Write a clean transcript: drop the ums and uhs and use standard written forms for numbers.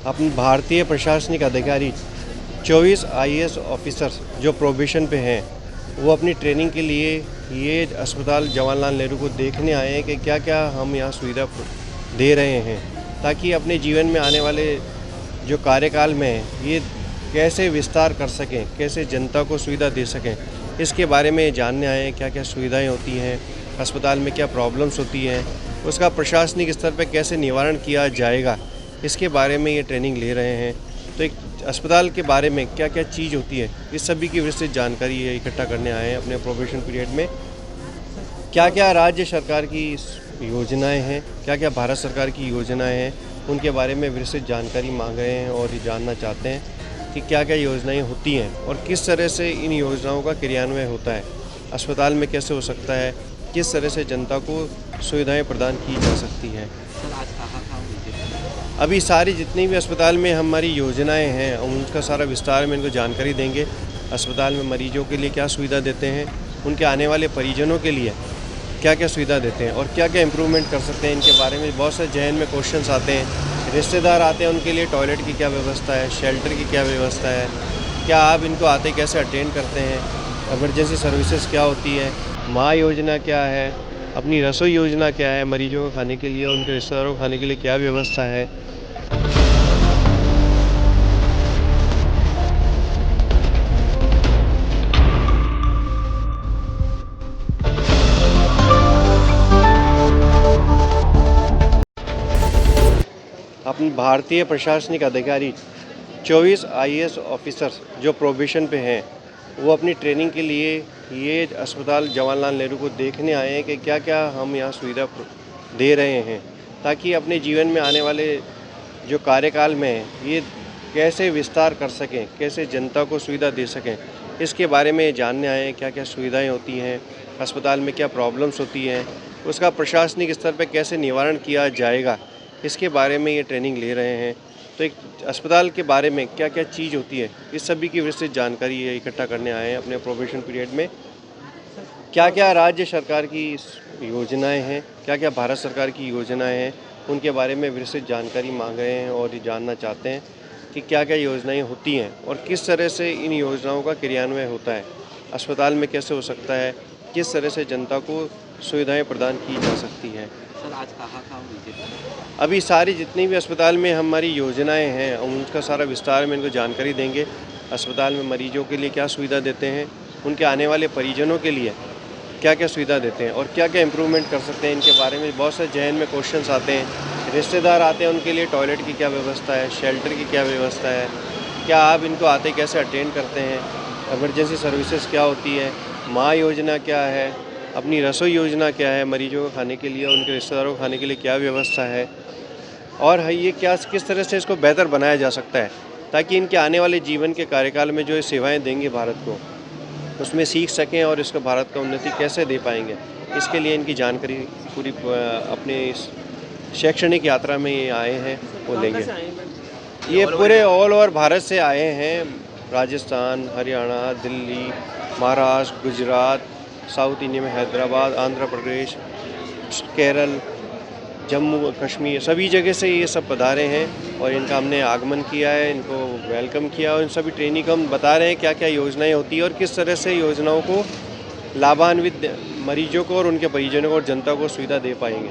अपने भारतीय प्रशासनिक अधिकारी 24 आईएएस ऑफिसर्स जो प्रोबेशन पे हैं, वो अपनी ट्रेनिंग के लिए ये अस्पताल जवाहरलाल नेहरू को देखने आए हैं कि क्या क्या हम यहाँ सुविधा दे रहे हैं, ताकि अपने जीवन में आने वाले जो कार्यकाल में ये कैसे विस्तार कर सकें, कैसे जनता को सुविधा दे सकें, इसके बारे में जानने आए हैं। क्या क्या सुविधाएं होती हैं अस्पताल में, क्या प्रॉब्लम्स होती हैं, उसका प्रशासनिक स्तर पर कैसे निवारण किया जाएगा, इसके बारे में ये ट्रेनिंग ले रहे हैं। तो एक अस्पताल के बारे में क्या क्या चीज़ होती है, इस सभी की विस्तृत जानकारी ये इकट्ठा करने आए हैं अपने प्रोबेशन पीरियड में। क्या क्या राज्य सरकार की योजनाएं हैं, क्या क्या भारत सरकार की योजनाएं हैं, उनके बारे में विस्तृत जानकारी मांग रहे हैं और ये जानना चाहते हैं कि क्या क्या योजनाएं होती हैं और किस तरह से इन योजनाओं का क्रियान्वयन होता है, अस्पताल में कैसे हो सकता है, किस तरह से जनता को सुविधाएं प्रदान की जा सकती हैं। अभी सारी जितनी भी अस्पताल में हमारी योजनाएं हैं उनका सारा विस्तार में इनको जानकारी देंगे। अस्पताल में मरीजों के लिए क्या सुविधा देते हैं, उनके आने वाले परिजनों के लिए क्या क्या सुविधा देते हैं और क्या क्या इम्प्रूवमेंट कर सकते हैं, इनके बारे में बहुत से जहन में क्वेश्चंस आते हैं। रिश्तेदार आते हैं, उनके लिए टॉयलेट की क्या व्यवस्था है, शेल्टर की क्या व्यवस्था है, क्या आप इनको आते कैसे अटेंड करते हैं, इमरजेंसी सर्विसेज क्या होती है, माँ योजना क्या है, अपनी रसोई योजना क्या है, मरीजों को खाने के लिए, उनके रिश्तेदारों को खाने के लिए क्या व्यवस्था है। अपने भारतीय प्रशासनिक अधिकारी 24 आईएएस ऑफिसर्स जो प्रोबेशन पे हैं, वो अपनी ट्रेनिंग के लिए ये अस्पताल जवाहरलाल नेहरू को देखने आए हैं कि क्या क्या हम यहाँ सुविधा दे रहे हैं, ताकि अपने जीवन में आने वाले जो कार्यकाल में ये कैसे विस्तार कर सकें, कैसे जनता को सुविधा दे सकें, इसके बारे में जानने आए हैं। क्या क्या सुविधाएं होती हैं अस्पताल में, क्या प्रॉब्लम्स होती हैं, उसका प्रशासनिक स्तर पर कैसे निवारण किया जाएगा, इसके बारे में ये ट्रेनिंग ले रहे हैं। तो एक अस्पताल के बारे में क्या क्या चीज़ होती है, इस सभी की विस्तृत जानकारी ये इकट्ठा करने आए हैं अपने प्रोबेशन पीरियड में। क्या क्या राज्य सरकार की योजनाएं हैं, क्या क्या भारत सरकार की योजनाएं हैं, उनके बारे में विस्तृत जानकारी मांग रहे हैं और ये जानना चाहते हैं कि क्या क्या योजनाएं होती हैं और किस तरह से इन योजनाओं का क्रियान्वयन होता है, अस्पताल में कैसे हो सकता है, किस तरह से जनता को सुविधाएं प्रदान की जा सकती हैं। सर आज कहाँ विजिट? अभी सारी जितनी भी अस्पताल में हमारी योजनाएं हैं उनका सारा विस्तार में इनको जानकारी देंगे। अस्पताल में मरीजों के लिए क्या सुविधा देते हैं, उनके आने वाले परिजनों के लिए क्या क्या सुविधा देते हैं और क्या क्या इम्प्रूवमेंट कर सकते हैं, इनके बारे में बहुत से जहन में क्वेश्चंस आते हैं। रिश्तेदार आते हैं, उनके लिए टॉयलेट की क्या व्यवस्था है, शेल्टर की क्या व्यवस्था है, क्या आप इनको आते कैसे अटेंड करते हैं, इमरजेंसी सर्विसेज क्या होती है, माँ योजना क्या है, अपनी रसोई योजना क्या है, मरीजों को खाने के लिए, उनके रिश्तेदारों को खाने के लिए क्या व्यवस्था है, और ये क्या किस तरह से इसको बेहतर बनाया जा सकता है, ताकि इनके आने वाले जीवन के कार्यकाल में जो ये सेवाएं देंगे भारत को, उसमें सीख सकें और इसको भारत का उन्नति कैसे दे पाएंगे, इसके लिए इनकी जानकारी पूरी अपने इस शैक्षणिक यात्रा में ये आए हैं वो लेंगे। ये पूरे ऑल ओवर भारत से आए हैं, राजस्थान, हरियाणा, दिल्ली, महाराष्ट्र, गुजरात, साउथ इंडिया में हैदराबाद, आंध्र प्रदेश, केरल, जम्मू कश्मीर, सभी जगह से ये सब पधारे हैं और इनका हमने आगमन किया है, इनको वेलकम किया और इन सभी ट्रेनिंग को हम बता रहे हैं क्या क्या योजनाएं होती है और किस तरह से योजनाओं को लाभान्वित मरीजों को और उनके परिजनों को और जनता को सुविधा दे पाएंगे।